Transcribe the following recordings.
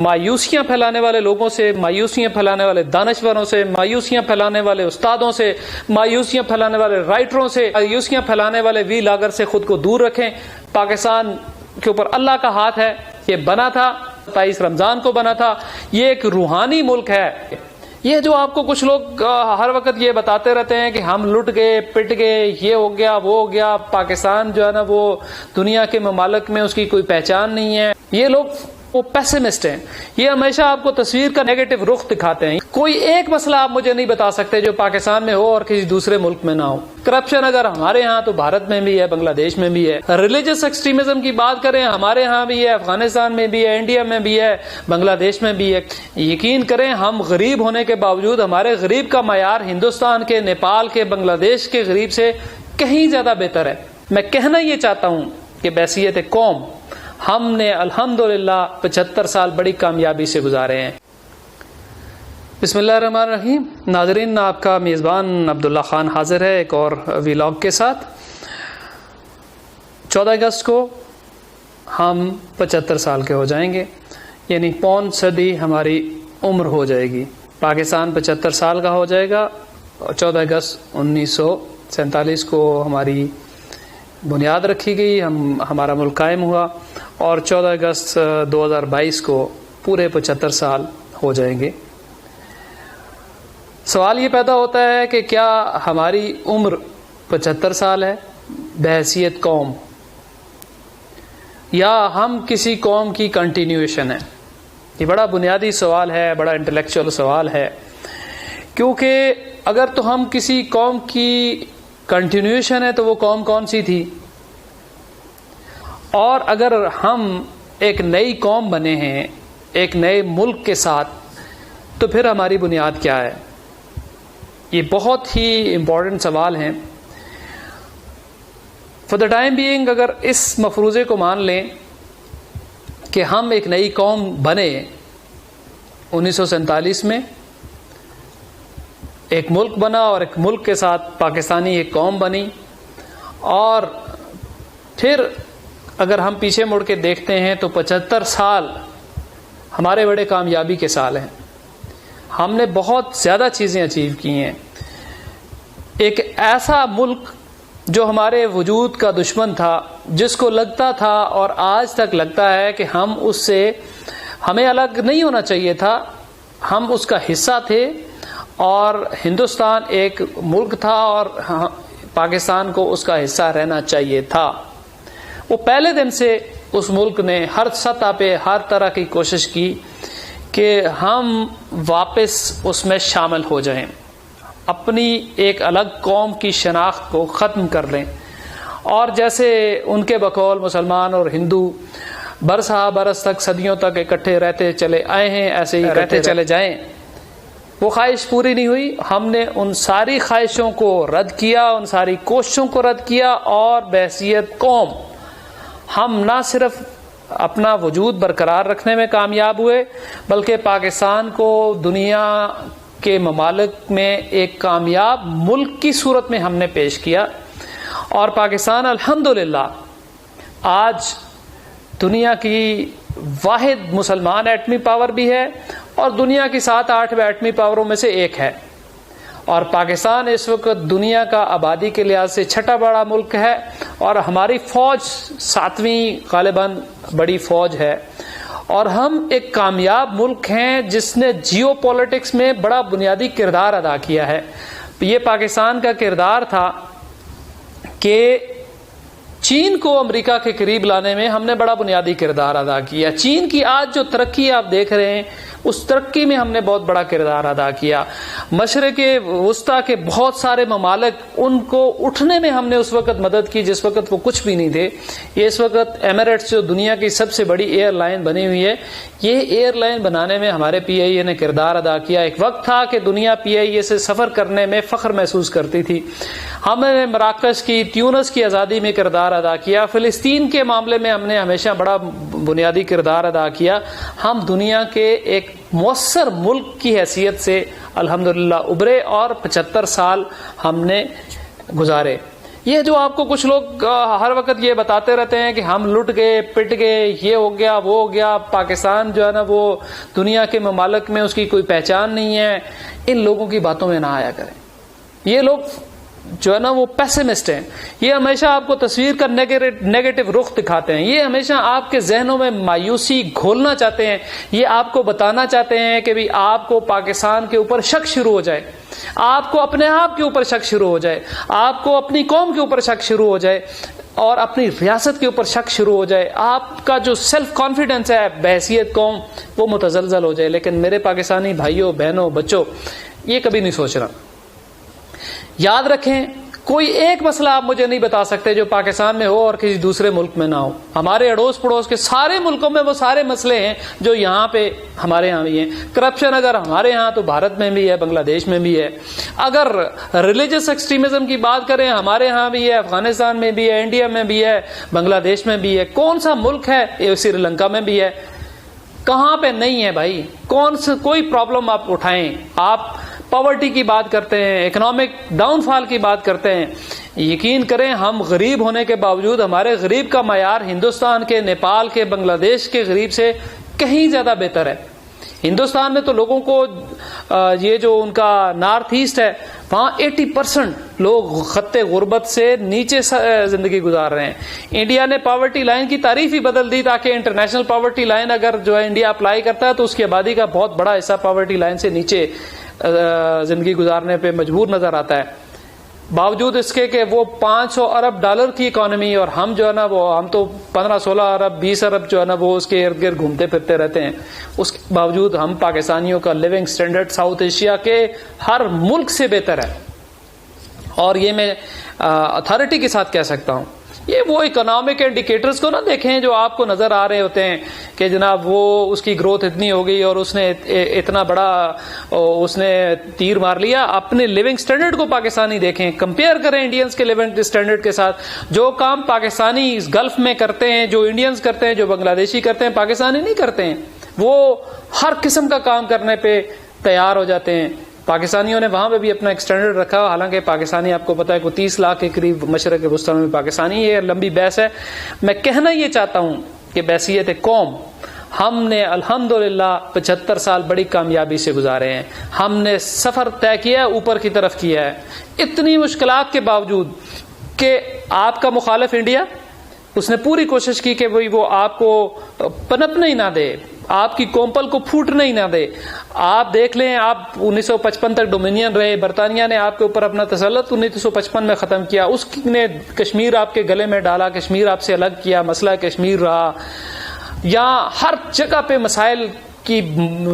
مایوسیاں پھیلانے والے لوگوں سے، مایوسیاں پھیلانے والے دانشوروں سے، مایوسیاں پھیلانے والے استادوں سے، مایوسیاں پھیلانے والے رائٹروں سے، مایوسیاں پھیلانے والے وی لاگر سے خود کو دور رکھیں۔ پاکستان کے اوپر اللہ کا ہاتھ ہے، یہ بنا تھا 27 رمضان کو بنا تھا، یہ ایک روحانی ملک ہے۔ یہ جو آپ کو کچھ لوگ ہر وقت یہ بتاتے رہتے ہیں کہ ہم لٹ گئے، پٹ گئے، یہ ہو گیا، وہ ہو گیا، پاکستان جو ہے نا وہ دنیا کے ممالک میں اس کی کوئی پہچان نہیں ہے، یہ لوگ وہ پیسمسٹ ہیں، یہ ہمیشہ آپ کو تصویر کا نیگیٹو رخ دکھاتے ہیں۔ کوئی ایک مسئلہ آپ مجھے نہیں بتا سکتے جو پاکستان میں ہو اور کسی دوسرے ملک میں نہ ہو۔ کرپشن اگر ہمارے ہاں تو بھارت میں بھی ہے، بنگلہ دیش میں بھی ہے۔ ریلیجس ایکسٹریمزم کی بات کریں، ہمارے ہاں بھی ہے، افغانستان میں بھی ہے، انڈیا میں بھی ہے، بنگلہ دیش میں بھی ہے۔ یقین کریں ہم غریب ہونے کے باوجود ہمارے غریب کا معیار ہندوستان کے، نیپال کے، بنگلہ دیش کے غریب سے کہیں زیادہ بہتر ہے۔ میں کہنا یہ چاہتا ہوں کہ بحیثیت قوم ہم نے الحمدللہ 75 سال بڑی کامیابی سے گزارے ہیں۔ بسم اللہ الرحمن الرحیم۔ ناظرین، آپ کا میزبان عبداللہ خان حاضر ہے ایک اور ویلاگ کے ساتھ۔ 14 اگست کو ہم 75 سال کے ہو جائیں گے، یعنی پون صدی ہماری عمر ہو جائے گی۔ پاکستان 75 سال کا ہو جائے گا۔ 14 اگست 1947 کو ہماری بنیاد رکھی گئی، ہمارا ملک قائم ہوا، اور 14 اگست 2022 کو پورے 75 سال ہو جائیں گے۔ سوال یہ پیدا ہوتا ہے کہ کیا ہماری عمر 75 سال ہے بحیثیت قوم، یا ہم کسی قوم کی کنٹینیویشن ہے؟ یہ بڑا بنیادی سوال ہے، بڑا انٹلیکچوئل سوال ہے، کیونکہ اگر تو ہم کسی قوم کی کنٹینیویشن ہے تو وہ قوم کون سی تھی؟ اور اگر ہم ایک نئی قوم بنے ہیں ایک نئے ملک کے ساتھ تو پھر ہماری بنیاد کیا ہے؟ یہ بہت ہی امپورٹنٹ سوال ہیں۔ فار دا ٹائم بینگ اگر اس مفروضے کو مان لیں کہ ہم ایک نئی قوم بنے 1947 میں، ایک ملک بنا اور ایک ملک کے ساتھ پاکستانی ایک قوم بنی، اور پھر اگر ہم پیچھے مڑ کے دیکھتے ہیں تو 75 سال ہمارے بڑے کامیابی کے سال ہیں۔ ہم نے بہت زیادہ چیزیں اچیو کی ہیں۔ ایک ایسا ملک جو ہمارے وجود کا دشمن تھا، جس کو لگتا تھا اور آج تک لگتا ہے کہ ہم اس سے ہمیں الگ نہیں ہونا چاہیے تھا، ہم اس کا حصہ تھے، اور ہندوستان ایک ملک تھا اور پاکستان کو اس کا حصہ رہنا چاہیے تھا۔ وہ پہلے دن سے اس ملک نے ہر سطح پہ ہر طرح کی کوشش کی کہ ہم واپس اس میں شامل ہو جائیں، اپنی ایک الگ قوم کی شناخت کو ختم کر لیں، اور جیسے ان کے بقول مسلمان اور ہندو برسہ برس تک، صدیوں تک اکٹھے رہتے چلے آئے ہیں، ایسے ہی رہتے چلے جائیں۔ وہ خواہش پوری نہیں ہوئی، ہم نے ان ساری خواہشوں کو رد کیا، ان ساری کوششوں کو رد کیا، اور بحیثیت قوم ہم نہ صرف اپنا وجود برقرار رکھنے میں کامیاب ہوئے، بلکہ پاکستان کو دنیا کے ممالک میں ایک کامیاب ملک کی صورت میں ہم نے پیش کیا، اور پاکستان الحمدللہ آج دنیا کی واحد مسلمان ایٹمی پاور بھی ہے، اور دنیا کی 7-8 ایٹمی پاوروں میں سے ایک ہے، اور پاکستان اس وقت دنیا کا آبادی کے لحاظ سے چھٹا بڑا ملک ہے، اور ہماری فوج 7ویں غالباً بڑی فوج ہے، اور ہم ایک کامیاب ملک ہیں جس نے جیو پولیٹکس میں بڑا بنیادی کردار ادا کیا ہے۔ یہ پاکستان کا کردار تھا کہ چین کو امریکہ کے قریب لانے میں ہم نے بڑا بنیادی کردار ادا کیا۔ چین کی آج جو ترقی آپ دیکھ رہے ہیں، اس ترقی میں ہم نے بہت بڑا کردار ادا کیا۔ مشرق وسطیٰ کے بہت سارے ممالک، ان کو اٹھنے میں ہم نے اس وقت مدد کی جس وقت وہ کچھ بھی نہیں تھے۔ یہ اس وقت ایمریٹس جو دنیا کی سب سے بڑی ایئر لائن بنی ہوئی ہے، یہ ایئر لائن بنانے میں ہمارے پی آئی اے نے کردار ادا کیا۔ ایک وقت تھا کہ دنیا پی آئی اے سے سفر کرنے میں فخر محسوس کرتی تھی۔ ہم نے مراکش کی، تیونس کی آزادی میں کردار ادا کیا۔ فلسطین کے معاملے میں ہم نے ہمیشہ بڑا بنیادی کردار ادا کیا۔ ہم دنیا کے ایک مؤثر ملک کی حیثیت سے الحمدللہ ابھرے، اور 75 سال ہم نے گزارے۔ یہ جو آپ کو کچھ لوگ ہر وقت یہ بتاتے رہتے ہیں کہ ہم لٹ گئے، پٹ گئے، یہ ہو گیا، وہ ہو گیا، پاکستان جو ہے نا وہ دنیا کے ممالک میں اس کی کوئی پہچان نہیں ہے، ان لوگوں کی باتوں میں نہ آیا کریں. یہ لوگ جو ہے نا وہ پیسمسٹ ہیں، یہ ہمیشہ آپ کو تصویر کا نیگیٹو رخ دکھاتے ہیں، یہ ہمیشہ آپ کے ذہنوں میں مایوسی گھولنا چاہتے ہیں، یہ آپ کو بتانا چاہتے ہیں کہ بھی آپ کو پاکستان کے اوپر شک شروع ہو جائے، آپ کو اپنے آپ کے اوپر شک شروع ہو جائے، آپ کو اپنی قوم کے اوپر شک شروع ہو جائے اور اپنی ریاست کے اوپر شک شروع ہو جائے، آپ کا جو سیلف کانفیڈنس ہے بحیثیت قوم وہ متزلزل ہو جائے. لیکن میرے پاکستانی بھائیوں، بہنوں، بچوں، یہ کبھی نہیں سوچنا. یاد رکھیں، کوئی ایک مسئلہ آپ مجھے نہیں بتا سکتے جو پاکستان میں ہو اور کسی دوسرے ملک میں نہ ہو. ہمارے اڑوس پڑوس کے سارے ملکوں میں وہ سارے مسئلے ہیں جو یہاں پہ ہمارے یہاں بھی ہیں. کرپشن اگر ہمارے یہاں تو بھارت میں بھی ہے، بنگلہ دیش میں بھی ہے. اگر ریلیجس ایکسٹریمزم کی بات کریں ہمارے یہاں بھی ہے، افغانستان میں بھی ہے، انڈیا میں بھی ہے، بنگلہ دیش میں بھی ہے. کون سا ملک ہے؟ سری لنکا میں بھی ہے. کہاں پہ نہیں ہے بھائی؟ کوئی پرابلم آپ اٹھائیں. آپ پاورٹی کی بات کرتے ہیں، اکنامک ڈاؤن فال کی بات کرتے ہیں. یقین کریں ہم غریب ہونے کے باوجود ہمارے غریب کا معیار ہندوستان کے، نیپال کے، بنگلہ دیش کے غریب سے کہیں زیادہ بہتر ہے. ہندوستان میں تو لوگوں کو یہ جو ان کا نارتھ ایسٹ ہے وہاں 80% لوگ خط غربت سے نیچے زندگی گزار رہے ہیں. انڈیا نے پاورٹی لائن کی تعریف ہی بدل دی تاکہ انٹرنیشنل پاورٹی لائن اگر جو ہے انڈیا اپلائی کرتا ہے تو اس کی آبادی کا بہت بڑا حصہ پاورٹی لائن سے نیچے زندگی گزارنے پہ مجبور نظر آتا ہے. باوجود اس کے کہ وہ $500 ارب کی اکانومی اور ہم جو ہے نا وہ ہم تو 15-16 ارب 20 ارب جو ہے نا وہ اس کے ارد گرد گھومتے پھرتے رہتے ہیں. اس کے باوجود ہم پاکستانیوں کا لیونگ سٹینڈرڈ ساؤتھ ایشیا کے ہر ملک سے بہتر ہے. اور یہ میں اتھارٹی کے ساتھ کہہ سکتا ہوں. یہ وہ اکنامک انڈیکیٹرز کو نہ دیکھیں جو آپ کو نظر آ رہے ہوتے ہیں کہ جناب وہ اس کی گروتھ اتنی ہو گئی اور اس نے اتنا بڑا اس نے تیر مار لیا. اپنے لیونگ سٹینڈرڈ کو پاکستانی دیکھیں، کمپیئر کریں انڈینز کے لیونگ سٹینڈرڈ کے ساتھ. جو کام پاکستانی اس گلف میں کرتے ہیں، جو انڈینز کرتے ہیں، جو بنگلہ دیشی کرتے ہیں، پاکستانی نہیں کرتے ہیں. وہ ہر قسم کا کام کرنے پہ تیار ہو جاتے ہیں. پاکستانیوں نے وہاں پہ بھی اپنا ایک سٹینڈرڈ رکھا، حالانکہ پاکستانی آپ کو پتا ہے کوئی 30 لاکھ کے قریب مشرق وسطی میں پاکستانی. یہ لمبی بحث ہے. میں کہنا یہ چاہتا ہوں کہ بحیثیت قوم ہم نے الحمدللہ 75 سال بڑی کامیابی سے گزارے ہیں. ہم نے سفر طے کیا ہے، اوپر کی طرف کیا ہے، اتنی مشکلات کے باوجود کہ آپ کا مخالف انڈیا اس نے پوری کوشش کی کہ وہ آپ کو پنپنے ہی نہ دے، آپ کی کومپل کو پھوٹنے ہی نہ دے. آپ دیکھ لیں، آپ 1955 تک ڈومینین رہے، برطانیہ نے آپ کے اوپر اپنا تسلط 1955 میں ختم کیا. اس نے کشمیر آپ کے گلے میں ڈالا، کشمیر آپ سے الگ کیا، مسئلہ کشمیر رہا. یہاں ہر جگہ پہ مسائل کی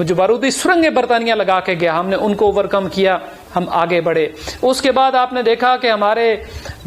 جو بارودی سرنگیں برطانیہ لگا کے گیا، ہم نے ان کو اوورکم کیا، ہم آگے بڑھے. اس کے بعد آپ نے دیکھا کہ ہمارے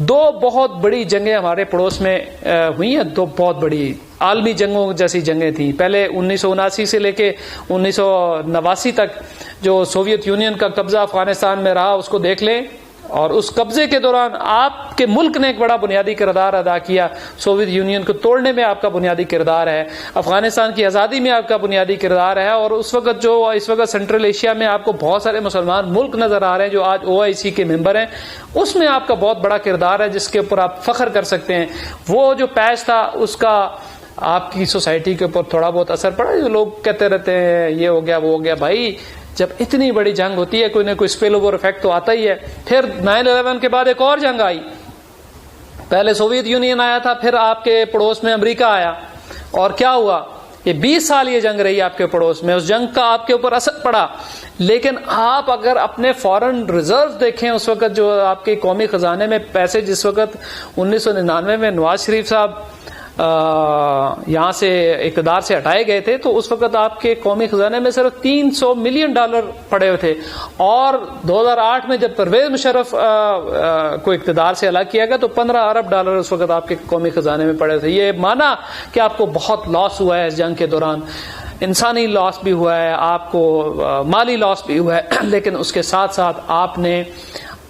2 بہت بڑی جنگیں ہمارے پڑوس میں ہوئی ہیں. 2 بہت بڑی عالمی جنگوں جیسی جنگیں تھیں. پہلے 1979 سے لے کے 1989 تک جو سوویت یونین کا قبضہ افغانستان میں رہا اس کو دیکھ لیں، اور اس قبضے کے دوران آپ کے ملک نے ایک بڑا بنیادی کردار ادا کیا. سوویت یونین کو توڑنے میں آپ کا بنیادی کردار ہے، افغانستان کی آزادی میں آپ کا بنیادی کردار ہے. اور اس وقت سینٹرل ایشیا میں آپ کو بہت سارے مسلمان ملک نظر آ رہے ہیں جو آج OIC کے ممبر ہیں، اس میں آپ کا بہت بڑا کردار ہے جس کے اوپر آپ فخر کر سکتے ہیں. وہ جو پیچ تھا اس کا آپ کی سوسائٹی کے اوپر تھوڑا بہت اثر پڑا. جو لوگ کہتے رہتے ہیں یہ ہو گیا وہ ہو گیا، بھائی جب اتنی بڑی جنگ ہوتی ہے کوئی نہ کوئی اسپیل اوور افیکٹ تو آتا ہی ہے. پھر 9/11 کے بعد ایک اور جنگ آئی. پہلے سوویت یونین آیا تھا، پھر آپ کے پڑوس میں امریکہ آیا، اور کیا ہوا؟ یہ 20 سال یہ جنگ رہی آپ کے پڑوس میں. اس جنگ کا آپ کے اوپر اثر پڑا. لیکن آپ اگر اپنے فارن ریزرو دیکھیں، اس وقت جو آپ کے قومی خزانے میں پیسے، جس وقت 1999 میں نواز شریف صاحب یہاں سے اقتدار سے ہٹائے گئے تھے، تو اس وقت آپ کے قومی خزانے میں صرف $300 ملین پڑے ہوئے تھے. اور 2008 میں جب پرویز مشرف کو اقتدار سے الگ کیا گیا تو $15 ارب اس وقت آپ کے قومی خزانے میں پڑے تھے. یہ مانا کہ آپ کو بہت لاس ہوا ہے اس جنگ کے دوران، انسانی لاس بھی ہوا ہے، آپ کو مالی لاس بھی ہوا ہے، لیکن اس کے ساتھ ساتھ آپ نے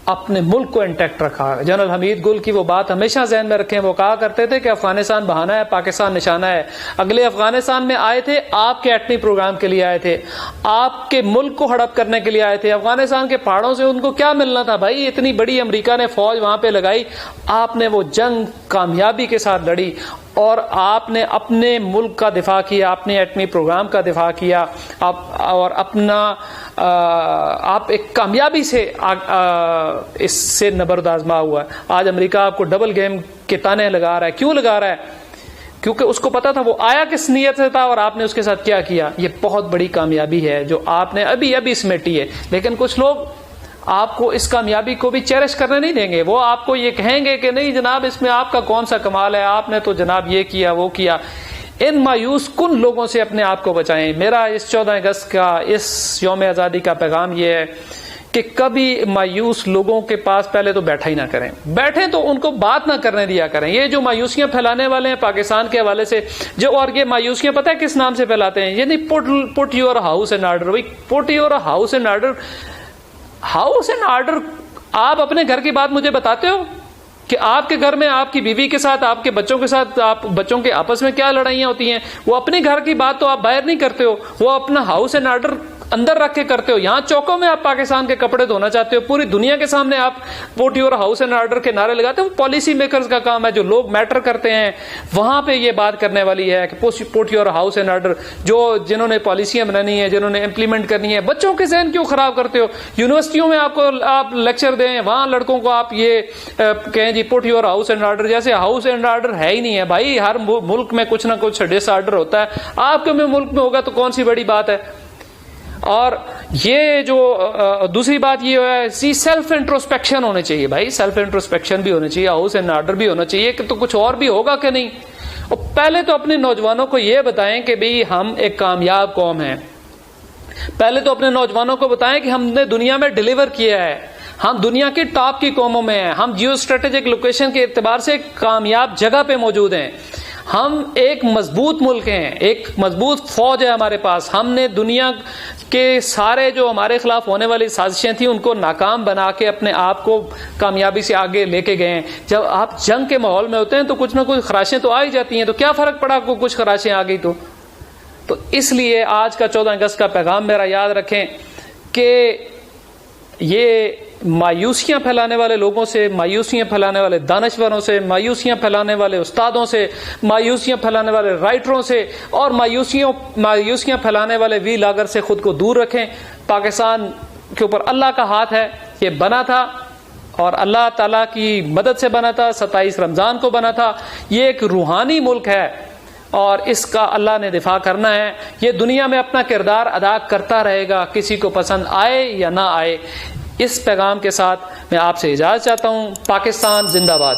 اپنے ملک کو انٹیکٹ رکھا. جنرل حمید گل کی وہ بات ہمیشہ ذہن میں رکھیں. وہ کہا کرتے تھے کہ افغانستان بہانہ ہے، پاکستان نشانہ ہے. اگلے افغانستان میں آئے تھے آپ کے ایٹمی پروگرام کے لیے آئے تھے، آپ کے ملک کو ہڑپ کرنے کے لیے آئے تھے. افغانستان کے پہاڑوں سے ان کو کیا ملنا تھا بھائی؟ اتنی بڑی امریکہ نے فوج وہاں پہ لگائی، آپ نے وہ جنگ کامیابی کے ساتھ لڑی اور آپ نے اپنے ملک کا دفاع کیا، اپنے ایٹمی پروگرام کا دفاع کیا، اور اپنا آپ ایک کامیابی سے اس سے نبرد آزما ہوا. آج امریکہ آپ کو ڈبل گیم کے تانے لگا رہا ہے. کیوں لگا رہا ہے؟ کیونکہ اس کو پتا تھا وہ آیا کس نیت سے تھا اور آپ نے اس کے ساتھ کیا کیا. یہ بہت بڑی کامیابی ہے جو آپ نے ابھی سمیٹی ہے. لیکن کچھ لوگ آپ کو اس کامیابی کو بھی چیرش کرنے نہیں دیں گے. وہ آپ کو یہ کہیں گے کہ نہیں جناب اس میں آپ کا کون سا کمال ہے، آپ نے تو جناب یہ کیا وہ کیا. ان مایوس کن لوگوں سے اپنے آپ کو بچائیں. میرا اس 14 اگست کا، اس یوم آزادی کا پیغام یہ ہے کہ کبھی مایوس لوگوں کے پاس پہلے تو بیٹھا ہی نہ کریں. بیٹھیں تو ان کو بات نہ کرنے دیا کریں. یہ جو مایوسیاں پھیلانے والے ہیں پاکستان کے حوالے سے، جو اور یہ مایوسیاں پتہ ہے کس نام سے پھیلاتے ہیں؟ یہ نہیں put your house in order. بھائی put your house in order, house in order. آپ اپنے گھر کی بات مجھے بتاتے ہو کہ آپ کے گھر میں آپ کی بیوی کے ساتھ، آپ کے بچوں کے ساتھ، آپ بچوں کے آپس میں کیا لڑائیاں ہوتی ہیں؟ وہ اپنے گھر کی بات تو آپ باہر نہیں کرتے ہو، وہ اپنا ہاؤس اینڈ آرڈر اندر رکھ کے کرتے ہو. یہاں چوکوں میں آپ پاکستان کے کپڑے دھونا چاہتے ہو، پوری دنیا کے سامنے آپ پوٹ یور ہاؤس اینڈ آرڈر کے نعرے لگاتے ہو. پالیسی میکرز کا کام ہے، جو لوگ میٹر کرتے ہیں وہاں پہ یہ بات کرنے والی ہے کہ پوٹ یور ہاؤس اینڈ آرڈر. جنہوں نے پالیسیاں بنانی ہیں، جنہوں نے امپلیمنٹ کرنی ہے، بچوں کے ذہن کیوں خراب کرتے ہو؟ یونیورسٹیوں میں آپ لیکچر دیں، وہاں لڑکوں کو آپ یہ کہیں جی put your house and order, جیسے ہاؤس اینڈ آرڈر ہے ہی نہیں ہے. بھائی ہر ملک میں کچھ نہ کچھ ڈس آرڈر ہوتا ہے، آپ کے ملک میں ہوگا تو کون سی بڑی بات ہے. اور یہ جو دوسری بات یہ ہے، سیلف انٹروسپیکشن ہونے چاہیے. بھائی سیلف انٹروسپیکشن بھی ہونا چاہیے، ہاؤس اینڈ آرڈر بھی ہونا چاہیے کہ تو کچھ اور بھی ہوگا کہ نہیں. اور پہلے تو اپنے نوجوانوں کو یہ بتائیں کہ بھئی ہم ایک کامیاب قوم ہیں. پہلے تو اپنے نوجوانوں کو بتائیں کہ ہم نے دنیا میں ڈیلیور کیا ہے، ہم دنیا کی ٹاپ کی قوموں میں ہیں، ہم جیو اسٹریٹجک لوکیشن کے اعتبار سے کامیاب جگہ پہ موجود ہیں، ہم ایک مضبوط ملک ہیں، ایک مضبوط فوج ہے ہمارے پاس. ہم نے دنیا کے سارے جو ہمارے خلاف ہونے والی سازشیں تھیں ان کو ناکام بنا کے اپنے آپ کو کامیابی سے آگے لے کے گئے ہیں. جب آپ جنگ کے ماحول میں ہوتے ہیں تو کچھ نہ کچھ خراشیں تو آ ہی جاتی ہیں. تو کیا فرق پڑا کو کچھ خراشیں آ گئی تو اس لیے آج کا 14 اگست کا پیغام میرا یاد رکھیں کہ یہ مایوسیاں پھیلانے والے لوگوں سے، مایوسیاں پھیلانے والے دانشوروں سے، مایوسیاں پھیلانے والے استادوں سے، مایوسیاں پھیلانے والے رائٹروں سے اور مایوسیاں پھیلانے والے وی لاگر سے خود کو دور رکھیں. پاکستان کے اوپر اللہ کا ہاتھ ہے. یہ بنا تھا اور اللہ تعالیٰ کی مدد سے بنا تھا. 27 رمضان کو بنا تھا. یہ ایک روحانی ملک ہے اور اس کا اللہ نے دفاع کرنا ہے. یہ دنیا میں اپنا کردار ادا کرتا رہے گا، کسی کو پسند آئے یا نہ آئے. اس پیغام کے ساتھ میں آپ سے اجازت چاہتا ہوں. پاکستان زندہ باد.